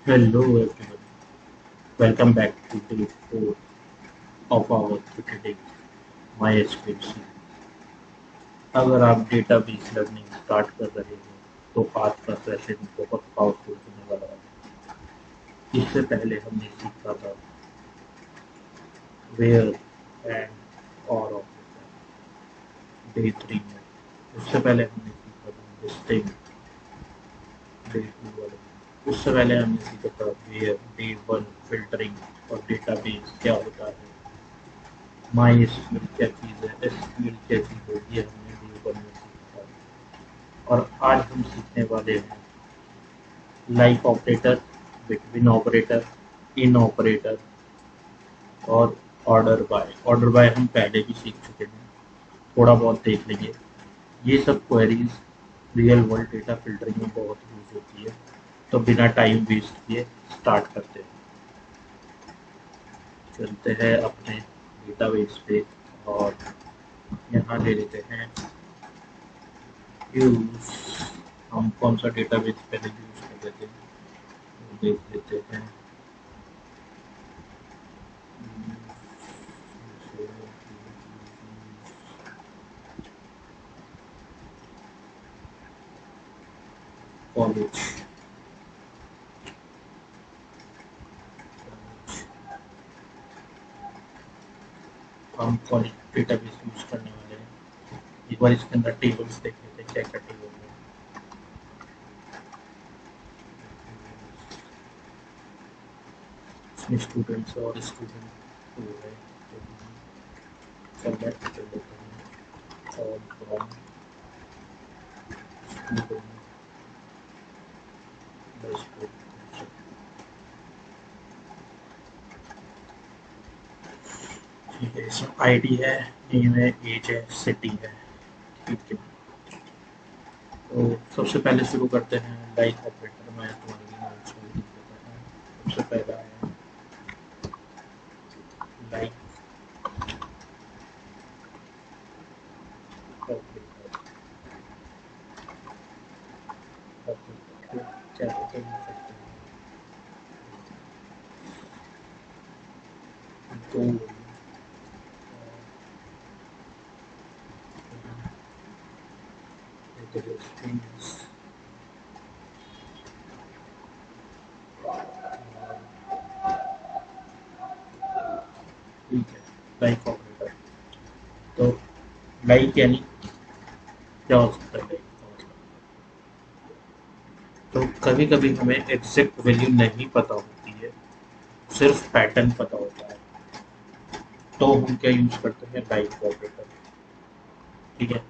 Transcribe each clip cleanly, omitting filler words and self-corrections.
Hello everyone, welcome back to day 4 of our 30 days MySQL series। अगर आप database learning start कर रहे हैं तो आज का सेशन बहुत पावरफुल होने वाला है। इससे पहले हमने सीखा था वेयर एंड और ऑपरेटर डे 3 में। उससे पहले हमने सीखा था लिस्टिंग डे 2 वाले। उससे पहले हमने सीखा था वेयर डे 1 फिल्टरिंग और डेटाबेस क्या होता है। माई एसक्यूएल क्या चीज़ है, एसक्यूएल क्या चीज़ है, ये हमने डे 1 में सीखा था। और आज हम सीखने वाले हैं लाइक ऑपरेटर, बिटवीन ऑपरेटर, इन ऑपरेटर और ऑर्डर बाय हम पहले भी सीख चुके हैं, थोड़ा बहुत देख लेंगे। ये सब queries real world data filtering में बहुत यूज होती है। तो बिना टाइम वेस्ट किए स्टार्ट करते हैं। चलते हैं अपने डेटाबेस पे और यहाँ ले लेते हैं यूज। हम कौन सा डेटाबेस पहले यूज कर लेते हैं वो देख लेते हैं। कॉलेज हम कॉलेज डेटाबेस यूज करने वाले हैं। एक बार इसके अंदर टेबल्स देख लेते हैं, क्या क्या टेबल है। इसमें स्टूडेंट्स और स्टूडेंट टू है, तो सेलेक्ट कर लेते हैं और फ्रॉम स्टूडेंट ठीक है। इसमें आईडी है, नेम है, एज है, सिटी है। ठीक है, तो सबसे पहले शुरू करते हैं लाइक ऑपरेटर में। तुम्हारी नोट्स में लिख देता है। सबसे पहला है लाइक ऑपरेटर। क्या करते हैं दो strings, ठीक है। लाइक ऑपरेटर तो लाइक यानी क्या हो सकता है लाइक का मतलब। तो कभी कभी हमें एग्जैक्ट वैल्यू नहीं पता होती है, सिर्फ पैटर्न पता होता है, तो हम क्या यूज करते हैं लाइक ऑपरेटर। ठीक है,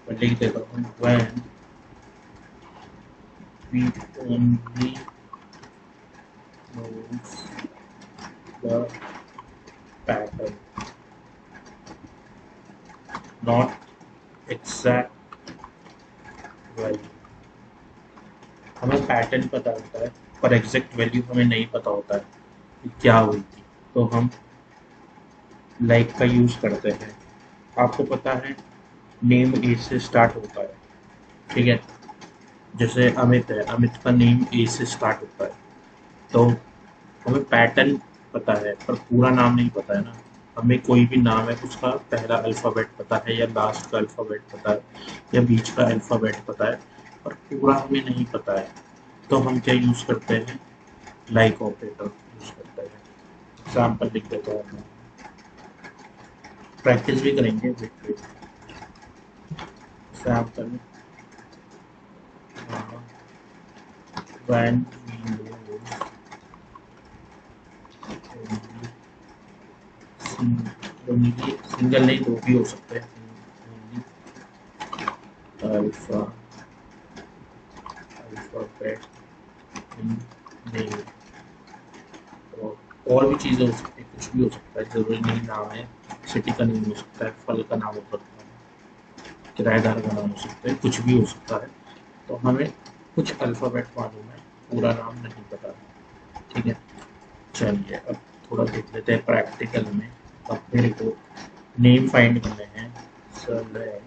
मैं लिख देता हूँ when we only knows the pattern, not exact value। हमें पैटर्न पता होता है पर एग्जैक्ट वैल्यू हमें नहीं पता होता है कि क्या हुई थी, तो हम लाइक का यूज करते हैं। आपको पता है नेम ए से स्टार्ट होता है, ठीक है। जैसे अमित है, अमित का नेम ए से स्टार्ट होता है, तो हमें पैटर्न पता है पर पूरा नाम नहीं पता है ना। हमें कोई भी नाम है, उसका पहला अल्फ़ाबेट पता है या लास्ट का अल्फ़ाबेट पता है या बीच का अल्फ़ाबेट पता है, पर पूरा हमें नहीं पता है। तो हम क्या यूज़ करते हैं, लाइक ऑपरेटर यूज़ करते हैं। एग्जाम्पल लिख देता हूँ मैं, प्रैक्टिस भी करेंगे with example. when we use single नहीं, दो भी हो सकते हैं। अल्फा अल्फाबेट इन नेम, और भी चीज़ें हो सकती है, कुछ भी हो सकता है, जरूरी नहीं नाम है। सिटी का नाम हो सकता है, फल का नाम हो सकता है, किराएदार का नाम हो सकता है, कुछ भी हो सकता है। तो हमें कुछ अल्फ़ाबेट मालूम है, पूरा नाम नहीं पता। ठीक है, चलिए अब थोड़ा देख लेते हैं प्रैक्टिकल में। अब मेरे को नेम फाइंड करने हैं। Select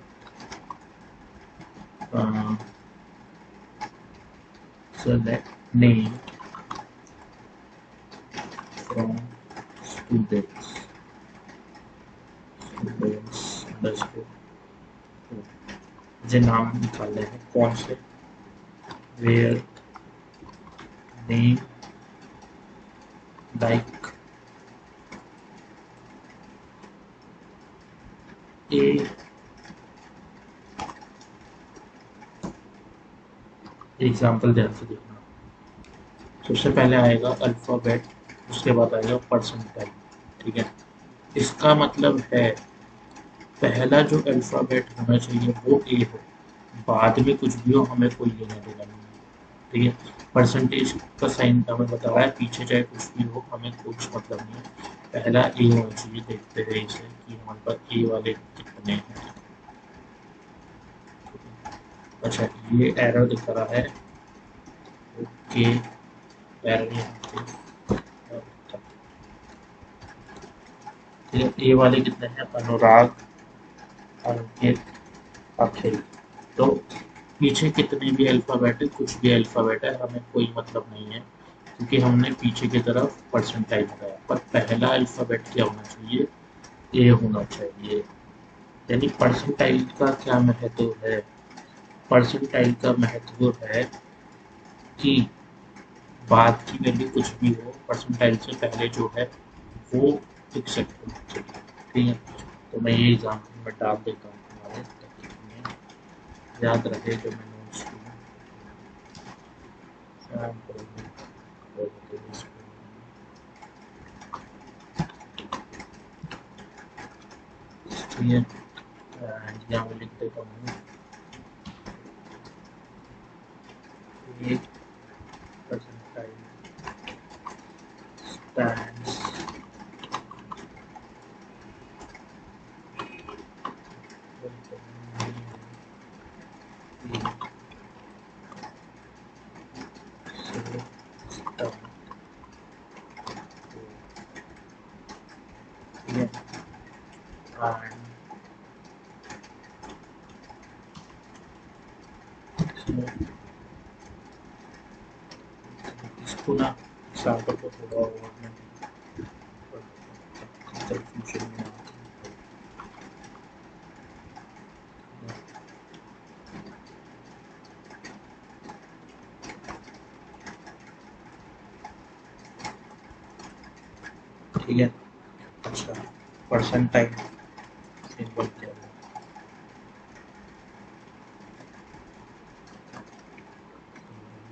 select name from students underscore, मुझे नाम निकालने हैं कौन से, where name like a example ध्यान से देखना। सबसे पहले आएगा अल्फ़ाबेट, उसके बाद आएगा परसेंटाइल। ठीक है, इसका मतलब है पहला जो अल्फ़ाबेट होना चाहिए वो ए हो, बाद में कुछ भी हो हमें कोई लेना देना नहीं है। ठीक है, परसेंटेज का साइन हमें बता रहा है, पीछे चाहे कुछ भी हो हमें कुछ मतलब नहीं है, पहला ए होना चाहिए। देखते हैं इसे कि हमारे पास ए वाले कितने हैं। अच्छा, ये एरर दिखा रहा है, ओके एरर यहाँ पे ए वाले कितने हैं, अनुराग, अंकित, अखिल। तो पीछे कितने भी अल्फ़ाबेट है, कुछ भी अल्फ़ाबेट है, हमें कोई मतलब नहीं है क्योंकि हमने पीछे की तरफ परसेंटाइल लगाया। पर पहला अल्फ़ाबेट क्या होना चाहिए, ए होना चाहिए। यानी परसेंटाइल का क्या महत्व है, परसेंटाइल का महत्व है कि बाद की वैल्यू कुछ भी हो, परसेंटाइल से पहले जो है वो एक्सेप्ट होना चाहिए। ठीक है, तो मैं ये एग्जाम्पल में डाल देता हूँ तुम्हारे, ताकि तुम्हें याद रहे जो मैं नोट्स ठीक है, यहाँ मैं लिख देता हूँ एक परसेंटाइल stands इसको ना एग्जाम्पल को थोड़ा और मैं कंफ्यूजन में ठीक है। अच्छा, परसेंटाइल सिंबल क्या है,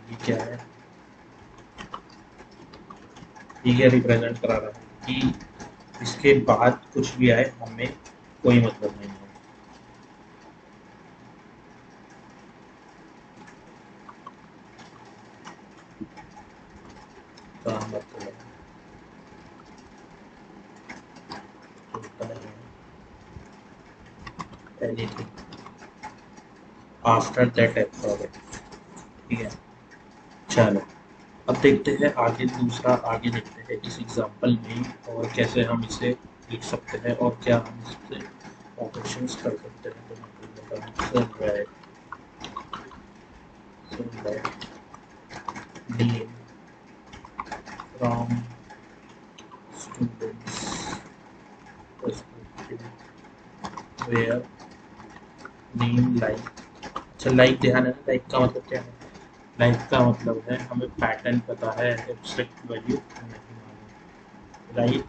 ये क्या है, ये रिप्रेजेंट करा रहा है कि इसके बाद कुछ भी आए हमें कोई मतलब नहीं है। का मतलब anything after that alphabet। ठीक है, चलो अब देखते हैं आगे, दूसरा आगे देखते हैं इस एग्जांपल में और कैसे हम इसे लिख सकते हैं और क्या हम इससे ऑपरेशंस कर सकते हैं। तो मैं बोल देता हूँ select name from students perspective where name like। अच्छा, लाइक ध्यान है, लाइक का मतलब क्या है, लाइक का मतलब है हमें पैटर्न पता है, एब्स्ट्रैक्ट वैल्यू नहीं मालूम। लाइक,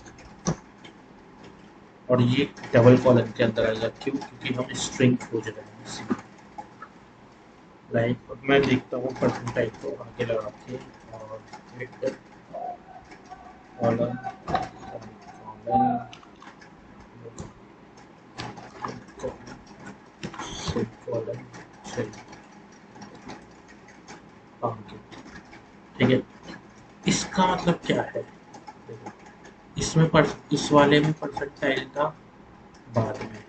और ये डबल कॉलन के अंदर आएगा, क्यों, क्योंकि हम स्ट्रिंग खोज रहे हैं इसलिए। लाइक, अब मैं देखता हूँ परसेंटाइल को आगे लगा के और कॉलन कॉलन ठीक है। इसका मतलब क्या है, देखो इसमें इस वाले में परसेंटाइल था बाद में,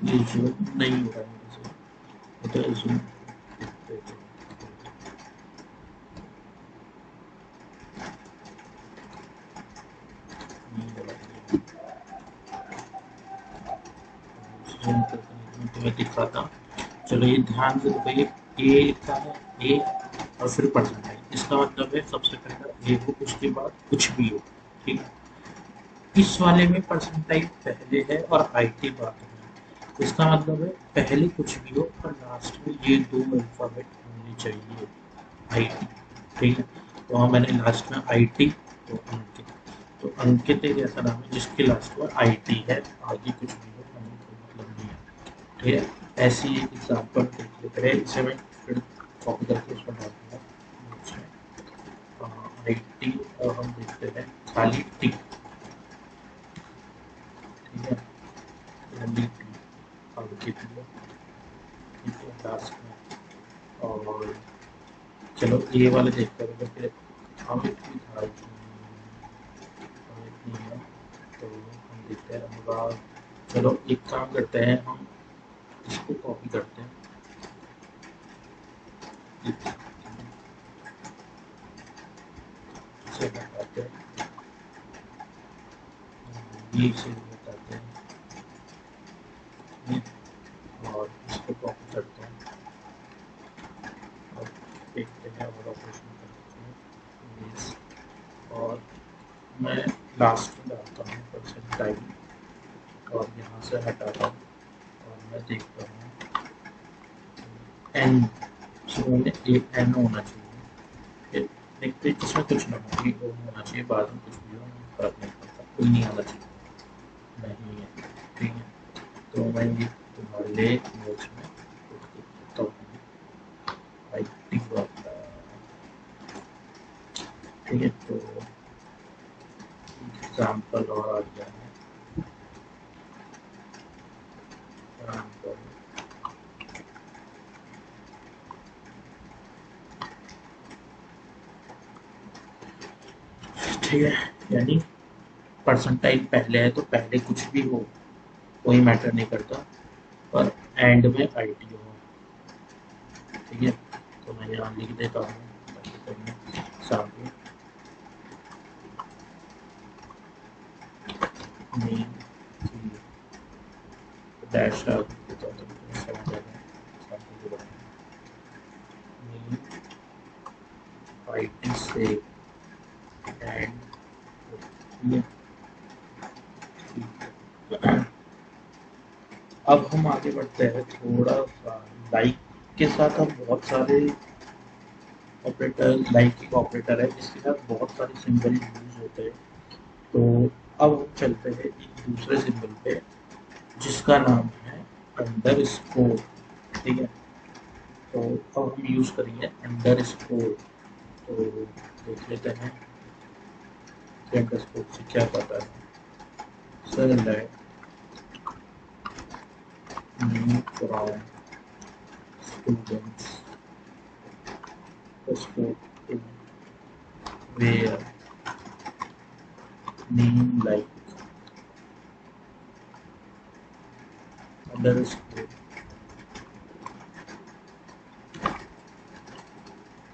ये जो नहीं हो रहा है मुझे, तो इसमें तुम्हें दिखाता। चलो ये ध्यान से देखो, ये ए का है, ए और फिर परसेंटाइल, इसका मतलब है सबसे पहला ए हो, उसके बाद कुछ भी हो। ठीक है, इस वाले में परसेंटाइल पहले है और आईटी बाद में। इसका मतलब है पहले कुछ भी हो और लास्ट में ये दो अल्फाबेट होने चाहिए, आईटी। ठीक है, तो हाँ मैंने लास्ट में आईटी, तो अंकित। तो अंकित एक ऐसा नाम है जिसके लास्ट में आईटी है, आगे कुछ भी हो हमें कोई मतलब नहीं है। ठीक है, ऐसी एक एग्जाम्पल देख लेते हैं, इसे मैं फिर कॉपी करके उसमें डाल दूंगा नोट्स में। आईटी और हम देखते हैं खाली टी। ठीक है, खाली टी अंकित में। ठीक है, लास्ट में। और चलो ये वाले देखते हैं, फिर अमित भी था, अमित नहीं है, तो हम देखते हैं अनुराग। चलो एक काम करते हैं, हम इसको कॉपी करते हैं, इसे हटाते हैं, ये इसे हटाते हैं और इसको कॉपी करते हैं और देखते हैं और ऑपरेशन करते हैं yes। और मैं लास्ट में डालता हूँ परसेंटाइल और यहाँ से हटाता हूँ और मैं देखता हूँ एन, शुरू में एक एन होना चाहिए, देखते हैं इसमें कुछ ना हो, एक होना चाहिए, बाद में कुछ भी हो फर्क नहीं पड़ता, कोई नहीं आना चाहिए, नहीं है। ठीक है, तो मैं ये तुम्हारे लिए नोट्स में तो आई टी वाला। ठीक है, तो एग्जाम्पल और आ गया है, एग्जाम्पल। ठीक है, यानी परसेंटाइल पहले है तो पहले कुछ भी हो कोई मैटर नहीं करता, पर एंड में आईटी हो। ठीक है, तो मैं यहाँ लिख देता हूँ ताकि करने सामने मेन डैश देता हूँ तो समझ आ जाए सामने के बारे में। मेन आईटी से एंड, अब हम आगे बढ़ते हैं थोड़ा सा, लाइक के साथ हम बहुत सारे ऑपरेटर, लाइक एक ऑपरेटर है जिसके साथ बहुत सारे सिंबल यूज होते हैं। तो अब हम चलते हैं एक दूसरे सिंबल पे जिसका नाम है अंडर स्कोर। ठीक है, तो अब हम यूज करेंगे अंडर स्कोर। तो देख लेते हैं कि अंडर स्कोर से क्या पता है। Sir new from students score to where name like underscore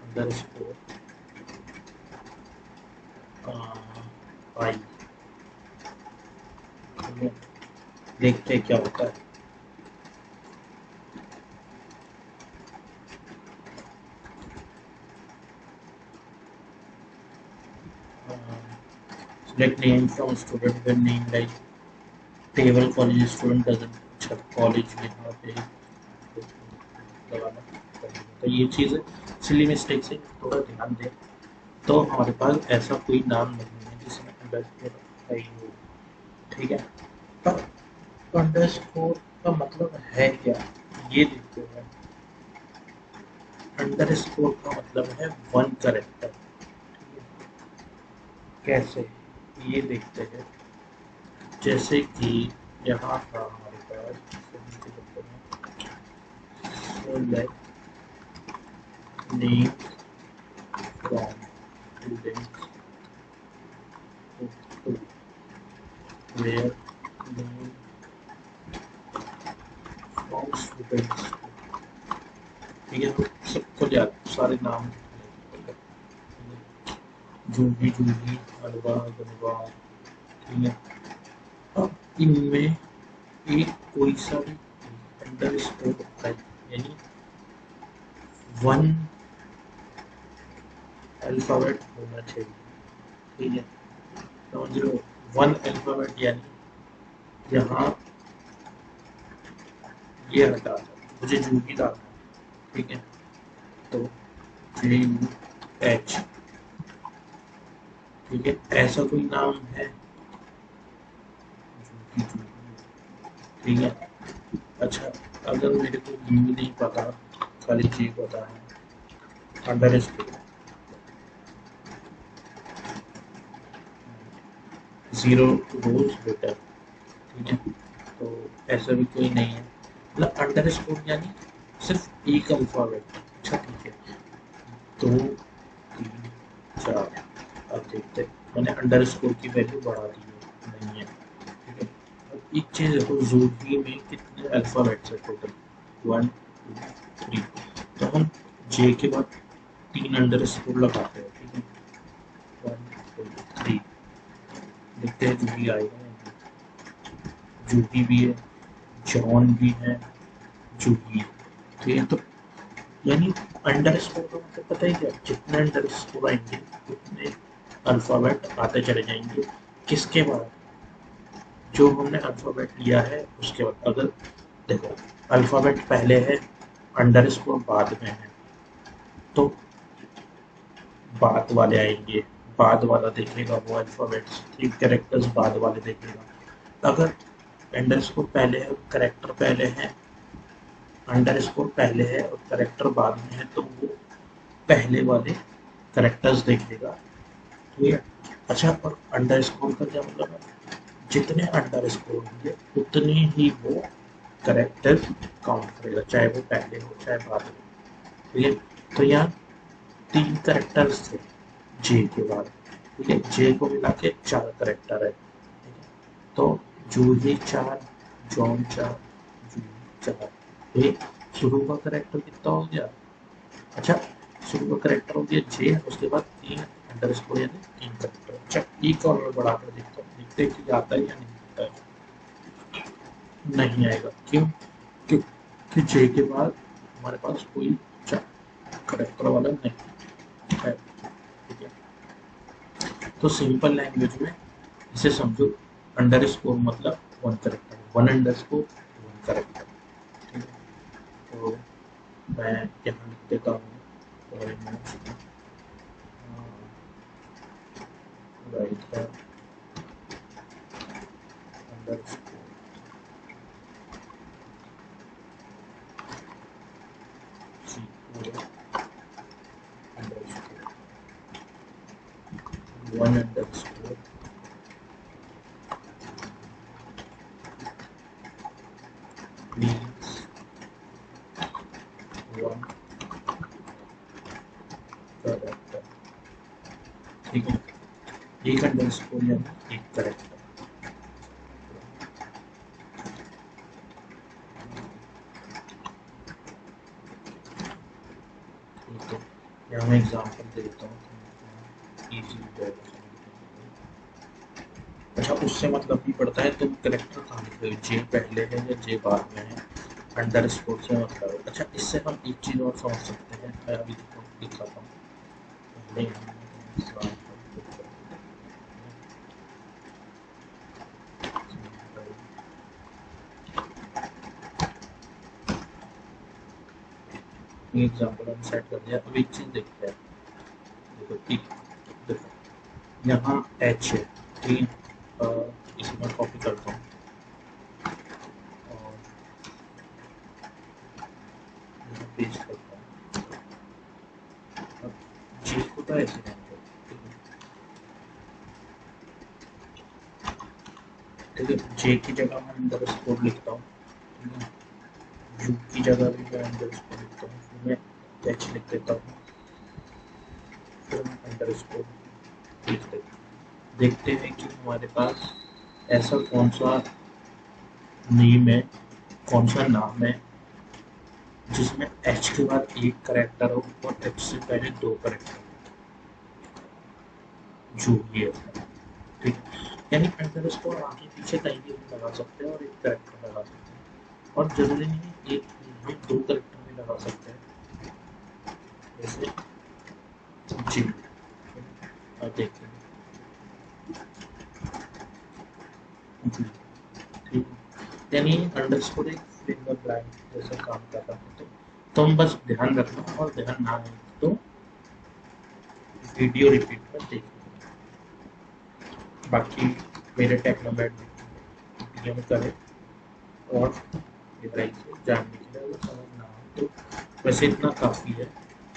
underscore i. देखते हैं क्या होता है। Select name from student when name like table college student doesn't, अच्छा कॉलेज यहाँ पे लगाना पड़ेगा। तो ये चीज़ सिली मिस्टेक से थोड़ा ध्यान दें। तो हमारे पास ऐसा कोई नाम नहीं है जिसमें अंडरस्कोर आई हो। ठीक है, तो अंडरस्कोर का मतलब है क्या, ये देखते हैं। अंडरस्कोर का मतलब है वन करेक्टर। कैसे, ये देखते हैं। जैसे कि यहाँ था हमारे पास select name from students to where name from students। ठीक है, तो सबको याद सारे नाम जूही जूही, अनुराग अनुराग। ठीक है, अब इनमें एक कोई सा भी अंडर स्कोर होता है, यानी वन अल्फाबेट होना चाहिए, ठीक है, समझ लो। वन अल्फाबेट यानी यहाँ ये हटा दो, मुझे जू ही डालना है, ठीक है, तो JUH, ठीक है। ऐसा कोई नाम है ठीक है। अच्छा, अगर मेरे को यू नहीं पता, खाली जी पता है, अंडर स्कोर 0 रोज बेटर, ठीक है, तो ऐसा भी कोई नहीं है, मतलब अंडर स्कोर यानी सिर्फ एक अल्फाबेट। अच्छा ठीक है, 2 3 4, अब देखते हैं, मैंने अंडर स्कोर की वैल्यू बढ़ा दी है, नहीं है, ठीक है। अब एक चीज देखो, जूही में कितने अल्फाबेट्स है टोटल, 1 2 3, तो हम जे के बाद 3 अंडर स्कोर लगाते हैं, ठीक है, 1 2 3, देखते हैं जूही आएगा, जूही भी है, जॉन भी है, जूही, ठीक है। तो यानी अंडर स्कोर का मतलब पता है क्या, जितने अंडर स्कोर आएंगे उतने अल्फाबेट आते चले जाएंगे, किसके बाद, जो हमने अल्फाबेट लिया है उसके बाद। अगर देखो अल्फाबेट पहले है, अंडर स्कोर बाद में है, तो बाद वाले आएंगे, बाद वाला देखेगा वो अल्फाबेट्स, ठीक, कैरेक्टर्स बाद वाले देखेगा। अगर अंडर स्कोर पहले है, कैरेक्टर पहले है, अंडर स्कोर पहले है और कैरेक्टर बाद में है, तो वो पहले वाले कैरेक्टर्स देखेगा, ठीक है। अच्छा, और अंडर स्कोर का क्या मतलब है, जितने अंडर स्कोर होंगे उतने ही वो कैरेक्टर काउंट करेगा, चाहे वो पहले हो चाहे बाद में, ठीक है। तो यहाँ 3 कैरेक्टर्स थे जे के बाद, ठीक है, जे को मिला के 4 कैरेक्टर है, ठीक है। तो जूही 4, जॉन 4, जूही 4, ये शुरू का कैरेक्टर कितना हो गया। अच्छा, शुरू का कैरेक्टर हो गया जे, उसके बाद 3 अंडर स्कोर यानी 3 कैरेक्टर। अच्छा, एक और मैं बढ़ाकर देखता हूँ, देखते हैं कि आता है या नहीं आता है। नहीं आएगा, क्यों, क्योंकि जे के बाद हमारे पास कोई करेक्टर वाला नहीं है, ठीक है। तो सिंपल लैंग्वेज में इसे समझो, अंडर स्कोर मतलब 1 करेक्टर, 1 अंडर स्कोर 1 करेक्टर, ठीक है। तो मैं यहाँ लिख देता हूँ, और राइट है under score under score 1 under score means 1 character, ठीक है। एक अंडर स्कोर यानी एक करेक्टर, ठीक है। यहाँ मैं एग्जाम्पल दे देता हूँ, इजी रहेगा। अच्छा, उससे मतलब भी पड़ता है तुम करेक्टर कहाँ लिख रहे हो, जे पहले है या जे बाद में है, अंडर स्कोर से मतलब है। अच्छा, इससे हम एक चीज़ और समझ सकते हैं, मैं अभी दिखाता हूँ, पहले एग्जाम्पल हम सेट कर दिया। अब एक चीज़ देखते हैं, देखो एक, देखो यहाँ एच है, ठीक है, इसमें कॉपी करता हूँ और पेस्ट करता हूँ। अब जे को तो ऐसे रहने दो, ठीक है, जे की जगह मैं अंडर स्कोर लिखता हूँ, ठीक है, यू की जगह भी मैं अंडर स्कोर लिखता हूँ, फिर मैं एच लिख देता हूँ, फिर मैं अंडर स्कोर लिख देता हूँ। देखते हैं कि हमारे पास ऐसा कौन सा नेम है, कौन सा नाम है जिसमें एच के बाद एक करेक्टर हो और एच से पहले 2 करेक्टर, जो ये है, ठीक, यानी अंडर स्कोर आगे पीछे कहीं भी लगा सकते हैं और एक करेक्टर लगा सकते हैं, और जरूरी नहीं एक में 2 करेक्टर भी लगा सकते हैं, जैसे जी, और देखेंगे। ठीक, यानी अंडरस्कोर एक फिंगर ब्लैंक जैसा काम कर रहा है। तो तुम बस ध्यान रखना, और ध्यान ना आए तो वीडियो रिपीट कर देखना। बाकी मेरे टेक्नोमेट डीएम करें, और गहराई से जानने के लिए अगर समझ ना आए तो वैसे इतना काफ़ी है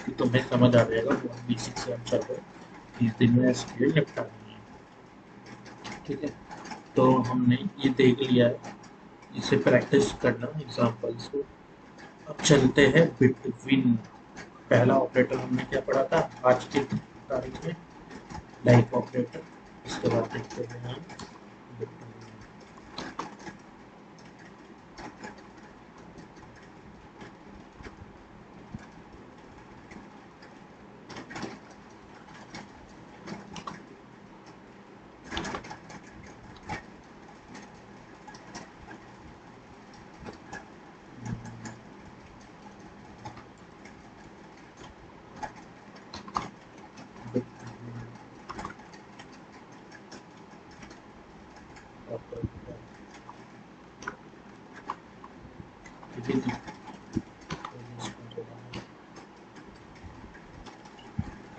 कि तुम्हें समझ आ जाएगा। बहुत बेसिक से हम चल रहे 30 दिन में एसक्यूएल निपटानी है। ठीक है, तो हमने ये देख लिया है, इसे प्रैक्टिस करना एग्जाम्पल्स को। अब चलते हैं बिटवीन। पहला ऑपरेटर हमने क्या पढ़ा था आज की तारीख में, लाइक ऑपरेटर। इसके बाद देखते हैं हम बिटवीन।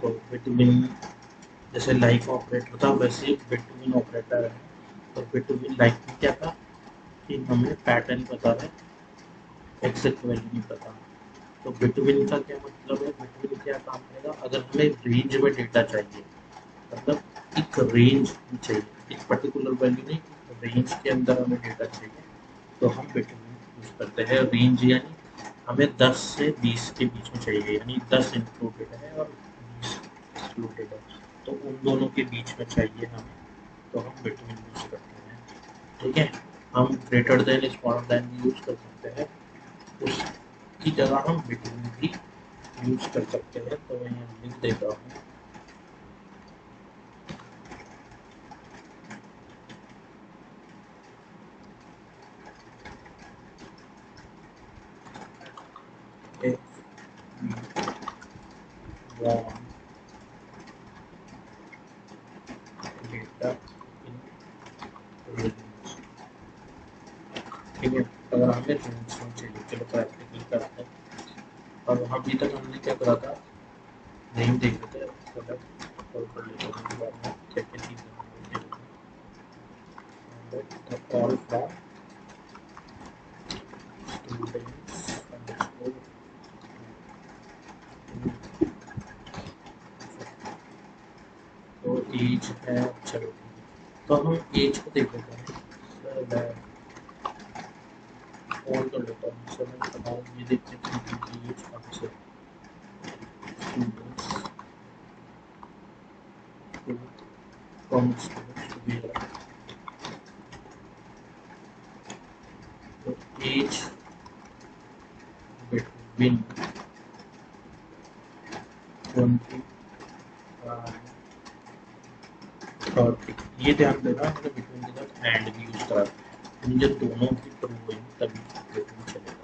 तो बिटवीन जैसे लाइक ऑपरेटर था, वैसे बिटवीन ऑपरेटर है। तो बिटवीन लाइक में क्या था कि हमें पैटर्न पता है, एग्जैक्ट वैल्यू नहीं पता। तो बिटवीन का क्या मतलब है, बिटवीन क्या काम करेगा, अगर हमें रेंज में डेटा चाहिए, मतलब एक रेंज चाहिए, एक पर्टिकुलर वैल्यू नहीं, रेंज के अंदर हमें डेटा चाहिए, तो हम बिटवीन यूज करते हैं। रेंज यानी हमें 10 से 20 के बीच में चाहिए, यानी 10 इंक्लूडेड है और 20 एक्सक्लूडेड है, तो उन दोनों के बीच में चाहिए हमें, तो हम बिटवीन यूज करते हैं। ठीक है, हम ग्रेटर देन स्मॉलर देन भी यूज कर सकते हैं, उसकी जगह हम बिटवीन भी यूज कर सकते हैं। तो मैं यहाँ लिख देता हूँ, if we want data in range। ठीक है, अगर हमें रेंज में चाहिए, चलो प्रैक्टिकल करते हैं। और अभी तक हमने क्या करा था, नहीं देख रहे थे, सेलेक्ट और कर लेते हैं बाद में क्या क्या चीज़ें ऑल फ्रॉम स्टूडेंट्स अंडरस्कोर। तो एज है, चलो तो हम एज को देख लेते हैं। ऑन कर लेता हूँ, सर मैं बताऊँ, ये देखते हैं कि एज कौन से स्टूडेंट्स कौन स्टूडेंट्स भी है। तो एज बिटवीन 20 30, ये ध्यान देना, मैंने बिटवीन के साथ एंड भी यूज करा, जब दोनों की ट्रू हुई तभी बिटवीन चलेगा।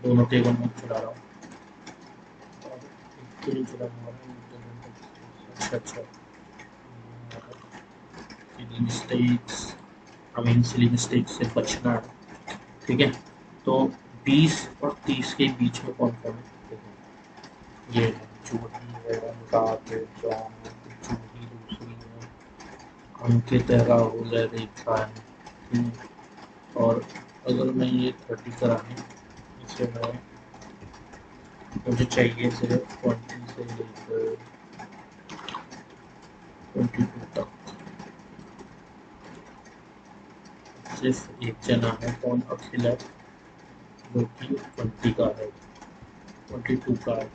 दोनों टेबल में चला रहा हूँ, चला रहा हूँ। अच्छा, सिली मिस्टेक्स, हमें सिली मिस्टेक से बचना है। ठीक है, तो 20 और 30 के बीच में कौन कौन है, ये जूही है, अनुराग है, जॉन है, जूही दूसरी है, अंकित है, राहुल है, रेखा है। और अगर मैं ये 30 कराने, इसे मैं, मुझे चाहिए सिर्फ 20 से लेकर 22 तक। सिर्फ एक जना है, कौन, अखिल है, जो कि 20 का है, 22 का है।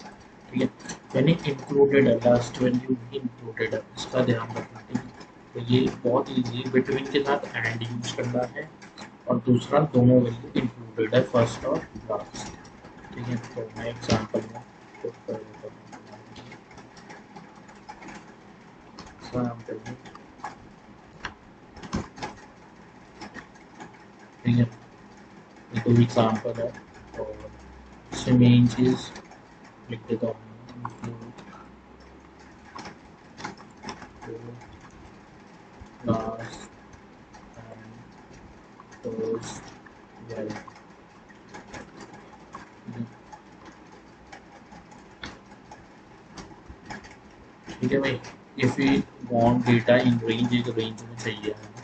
ठीक है, यानी इंक्लूडेड है, लास्ट वैल्यू भी इंक्लूडेड है, इसका ध्यान रखना। ठीक है, तो ये बहुत ईजी है, बिटवीन के साथ एंड यूज करना है, और दूसरा दोनों वैल्यू इंक्लूडेड है, फर्स्ट और लास्ट। ठीक है, तो मैं एग्जाम्पल में पुट कर देता हूँ एग्जाम्पल में। ठीक है, ये कोई एग्जाम्पल है, और इसमें मेन चीज़ लिख देता हूँ, लास्ट एंड फर्स्ट वैल्यू। ठीक है भाई, if you want data in range, एक रेंज में चाहिए हमें,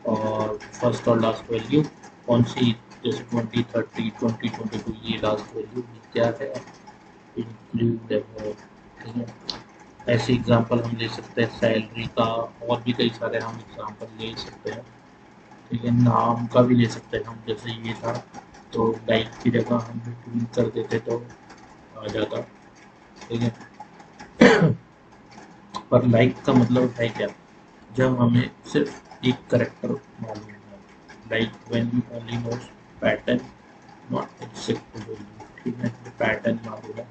और फर्स्ट और लास्ट वैल्यू कौन सी, जैसे 20, 30, 20, 22, ये लास्ट वैल्यू क्या है, इंक्लूड है। ठीक है, ऐसे एग्जांपल हम ले सकते हैं सैलरी का, और भी कई सारे हम एग्जांपल ले सकते हैं। ठीक है, नाम का भी ले सकते हैं हम, जैसे ये था तो लाइक की जगह हम बिटवीन कर देते तो आ जाता। ठीक है, पर लाइक का मतलब है क्या, जब हमें सिर्फ एक करेक्टर मालूम है, like when you only knows pattern not exact value. ठीक है, तो पैटर्न मालूम है,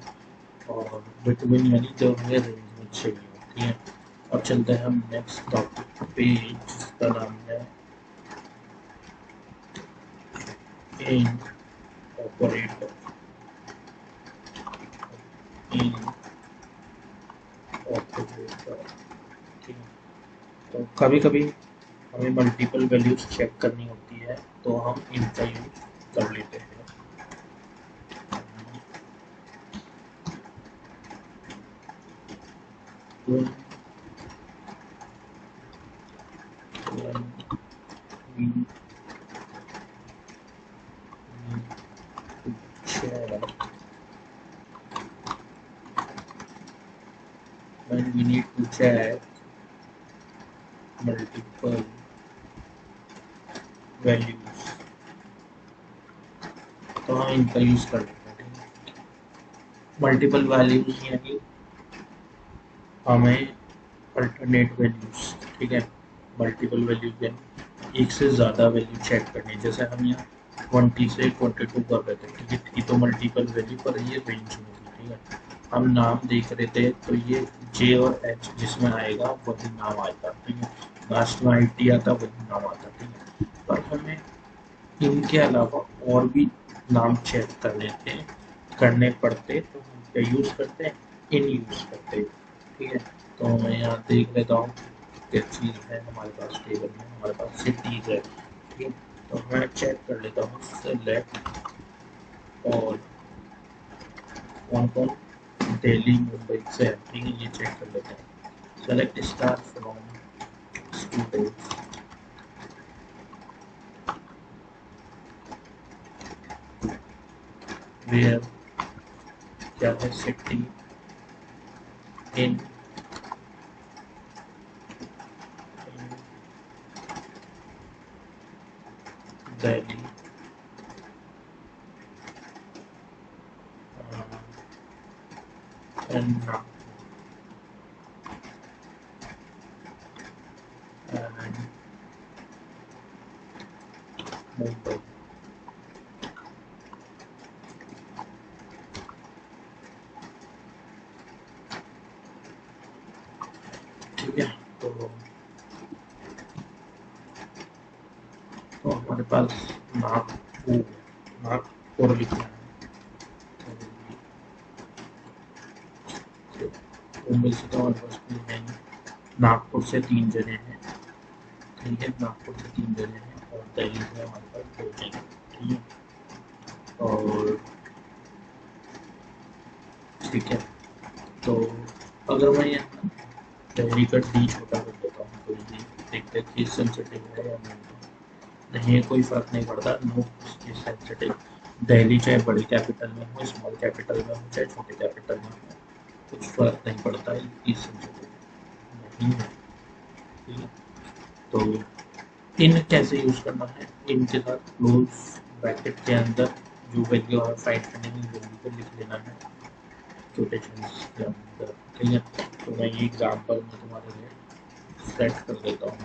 और बिटवीन यानी जो हमें रेंज में चाहिए। ठीक है, अब चलते हैं हम नेक्स्ट टॉपिक पे, जिसका नाम है इन ऑपरेटर। इन ऑपरेटर। ठीक है, तो कभी कभी हमें मल्टीपल वैल्यूज चेक करनी होती है, तो हम इनका यूज कर लेते हैं। when we need to share, when we need to check multiple values, तो हम इनका यूज कर लेते हैं। मल्टीपल वैल्यूज यानी हमें अल्टरनेट वैल्यूज। ठीक है, मल्टीपल वैल्यूज यानी एक से ज़्यादा वैल्यू चेक करनी, जैसे हम यहाँ 20 से 22 कर रहे थे। ठीक है, थी तो मल्टीपल वैल्यू, पर ये रेंज में थी। ठीक है, हम नाम देख रहे थे, तो ये जे और एच जिसमें आएगा वही नाम आता। ठीक है, लास्ट में IT आता वही नाम आता। ठीक है, पर हमें इनके अलावा और भी नाम चेक करने पड़ते, तो हम क्या यूज़ करते हैं, इन यूज़ करते हैं। ठीक है, तो मैं यहाँ देख लेता हूँ क्या चीज़ है हमारे पास, टेबल में हमारे पास सिटीज है। ठीक है, तो मैं चेक कर लेता हूँ, सेलेक्ट और कौन कौन दिल्ली मुंबई से है। ठीक है, ये चेक कर लेते हैं, select star from students, where क्या है, city in Delhi, and Mumbai. ठीक है, तो हमारे पास नागपुर, नागपुर लिखना है, मुंबई से तो हमारे पास कोई है नहीं, नागपुर से 3 जने हैं। ठीक है, नागपुर से 3 जने हैं, और दिल्ली से हमारे पास 2 जने। ठीक है, और ठीक है, तो अगर मैं यहाँ दिल्ली का डी छोटा कर देता हूँ, तो ये देखते हैं कि सेंसिटिव है या नहीं है, कोई फर्क नहीं पड़ता, नो सेंसिटिव। दिल्ली चाहे बड़ी कैपिटल में हो, स्मॉल कैपिटल में हो, चाहे छोटे कैपिटल में हो, कुछ फर्क नहीं पड़ता है, ये सेंसिटिव नहीं है। ठीक है, तो इन कैसे यूज करना है, इन के साथ क्लोज ब्रैकेट के अंदर जो वैल्यू हमें फाइंड करने की वैल्यू को लिख लेना है कोटेशंस के अंदर। ठीक है, तो मैं ये एग्जांपल में तुम्हारे लिए सेट कर देता हूँ।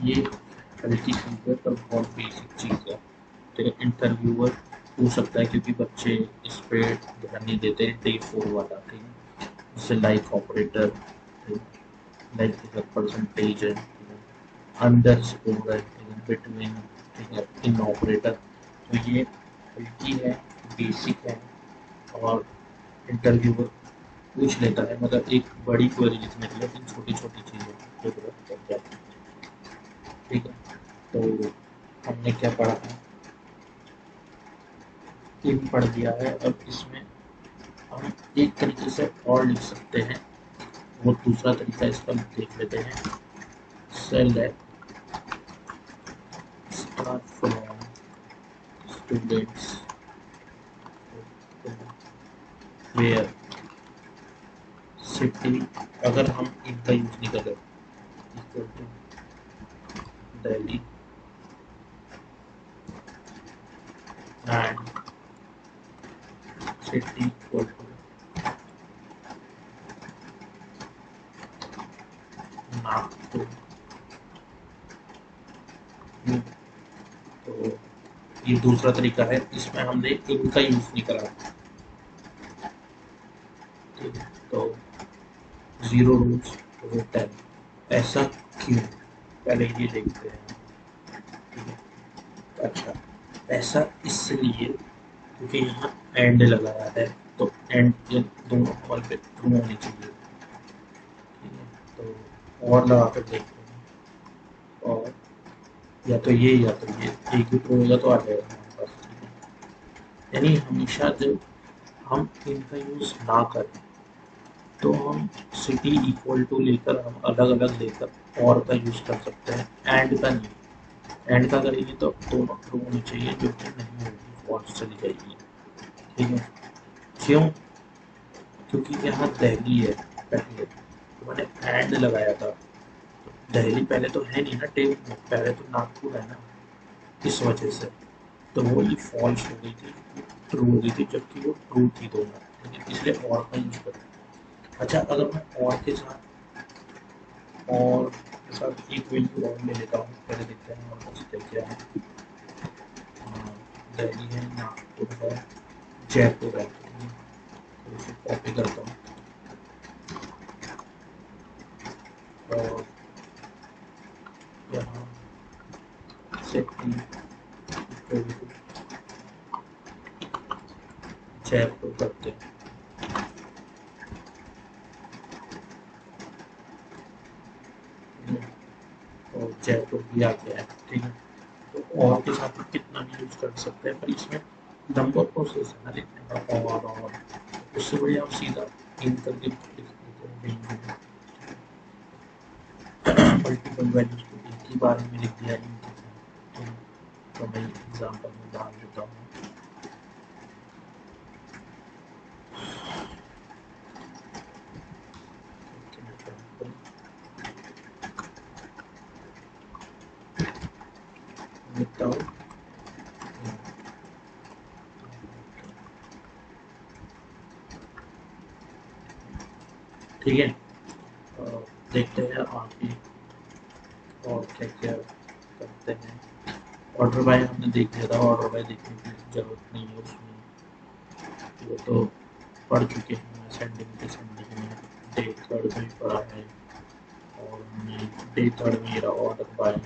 ये हल्की चीज़ है पर बहुत बेसिक चीज़ है। तो इंटरव्यूअर हो सकता है क्योंकि बच्चे इस पे ध्यान नहीं देते डे 4 वाला, ठीक है, जैसे लाइक ऑपरेटर, लाइक परसेंटेज है, अंडर स्कोर है, बिटवीन, ठीक है, इन ऑपरेटर। तो ये हल्की है, बेसिक है, और इंटरव्यूअर पूछ लेता है, मतलब एक बड़ी क्वेरी लिखने के लिए इन छोटी छोटी चीज़ों की जरूरत पड़ जाती है, ठीक है। तो हमने क्या पढ़ा है, इन पढ़ दिया है। अब इसमें हम एक तरीके से और लिख सकते हैं, वो दूसरा तरीका इसका देख लेते हैं। Select start from students where city, अगर हम इनका यूज नहीं कर रहे, equal to Delhi and city equal to Nagpur. तो ये दूसरा तरीका है, इसमें हमने इनका यूज नहीं करा, ठीक है। तो 0 रूल्स वो 10, ऐसा क्यों, पहले ये देखते हैं, ठीक है। अच्छा, ऐसा इसलिए क्योंकि यहाँ एंड लगाया है, तो एंड ये दोनों कॉल पे ट्रू होनी चाहिए, ठीक है। तो और लगा कर देखते हैं, और या तो ये एक ही ट्रू होगा तो आ जाएगा हमारे पास, ठीक है। यानी हमेशा जब हम इनका यूज ना करें तो हम सिटी इक्वल टू लेकर हम अलग अलग लेकर और का यूज कर सकते हैं, एंड का नहीं। एंड का करेंगे तो दोनों ट्रू होनी चाहिए, जो कि नहीं होगी, फॉल्स चली जाएगी, ठीक है। क्यों, क्योंकि यहाँ दिल्ली है पहले, तो मैंने एंड लगाया था, तो दिल्ली पहले तो है नहीं ना टेबल में, पहले तो नागपुर है ना, इस वजह से तो वो ये फॉल्स हो गई थी, ट्रू हो गई थी, जबकि वो ट्रू थी दोनों, ठीक है, इसलिए और का यूज करें। अच्छा, अगर मैं और के साथ एक वैल्यू और ले लेता हूँ, पहले देखते हैं और क्या क्या है। दिल्ली है, नागपुर है, जयपुर है, तो इसे कॉपी करता हूँ और यहाँ से जयपुर करते हैं, और जयपुर भी आ गया है, ठीक है। तो और के साथ में कितना भी यूज कर सकते हैं, पर इसमें नंबर प्रोसेस है ना लिखने का, और उससे बढ़िया आप सीधा इन करके लिख देते हैं, मल्टीपल वैल्यूज को एक ही बार में लिख दिया इन के साथ। तो मैं एग्जाम्पल में डाल देता हूँ, लिखता हूँ, ठीक है। देखते हैं आगे और क्या क्या करते हैं। ऑर्डर बाय हमने देख लिया था, ऑर्डर बाय देखने की जरूरत नहीं है उसमें, वो तो पढ़ चुके हैं। सेंडिंग के सेंडिंग में डे थर्ड में पढ़ा है, और हमने डे थर्ड में मेरा ऑर्डर बाय,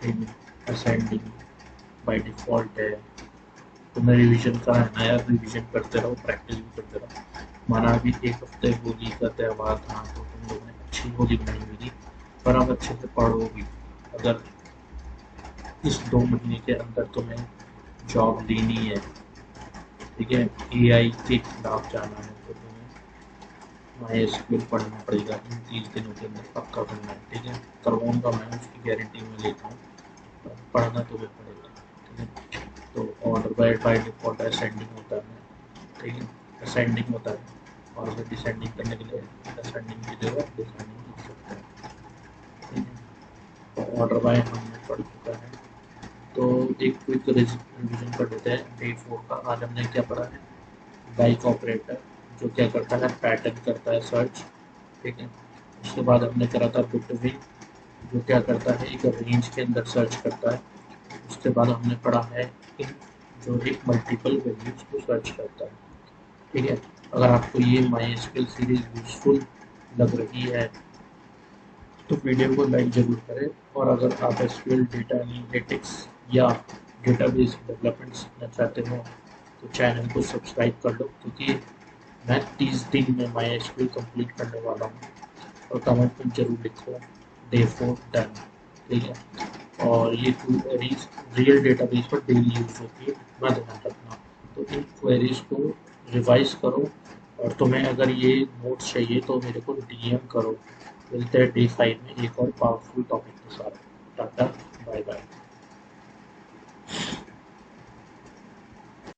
ठीक है, असेंडिंग बाय डिफ़ॉल्ट है। तो मैं रिवीजन का है ना यार, रिवीजन करते रहो, प्रैक्टिस भी करते रहो। माना अभी एक हफ्ते होली का त्यौहार था तो तुम लोगों ने अच्छी होली बनाई हुई थी, पर अब अच्छे से पढ़ो भी। अगर इस 2 महीने के अंदर तुम्हें जॉब लेनी है, ठीक है, एआई के खिलाफ जाना है, तो तुम्हें माई स्किल पढ़ना पड़ेगा, इन 30 दिनों के अंदर पक्का करना है, ठीक है। करवाऊंगा मैं, उसकी गारंटी में लेता हूँ, पढ़ना तुम्हें पड़ेगा, ठीक है। तो ऑर्डर बाय डिफ़ॉल्ट असेंडिंग होता है, ठीक है, असेंडिंग होता है, और फिर डिसेंडिंग करने के लिए असेंडिंग की जगह डिसेंडिंग लिख सकते हैं, ठीक है। तो ऑर्डर बाय हमने पढ़ चुका है, तो एक क्विक रिवीजन कर लेते हैं डे 4 का। आज हमने क्या पढ़ा है, लाइक ऑपरेटर जो क्या करता है, पैटर्न करता है सर्च, ठीक है। उसके बाद हमने करा था बिटवीन जो क्या करता है, एक रेंज के अंदर सर्च करता है। उसके बाद हमने पढ़ा है इन जो एक मल्टीपल वैल्यूज को सर्च करता है, ठीक है। अगर आपको ये MySQL सीरीज यूजफुल लग रही है तो वीडियो को लाइक जरूर करें, और अगर आप SQL डेटा एनालिटिक्स या डेटाबेस डेवलपमेंट सीखना चाहते हो तो चैनल को सब्सक्राइब कर लो, क्योंकि मैं 30 दिन में MySQL कंप्लीट करने वाला हूँ। और कमेंट में जरूर लिखो डे 4 डन, ठीक है। और ये क्वेरीज रियल डेटाबेस पर डेली यूज होती है, इतना ध्यान रखना। तो इन क्वेरीज को रिवाइज करो, और तुम्हें अगर ये नोट्स चाहिए तो मेरे को DM करो। मिलते हैं डे 5 में एक और पावरफुल टॉपिक के साथ। Tata, bye bye.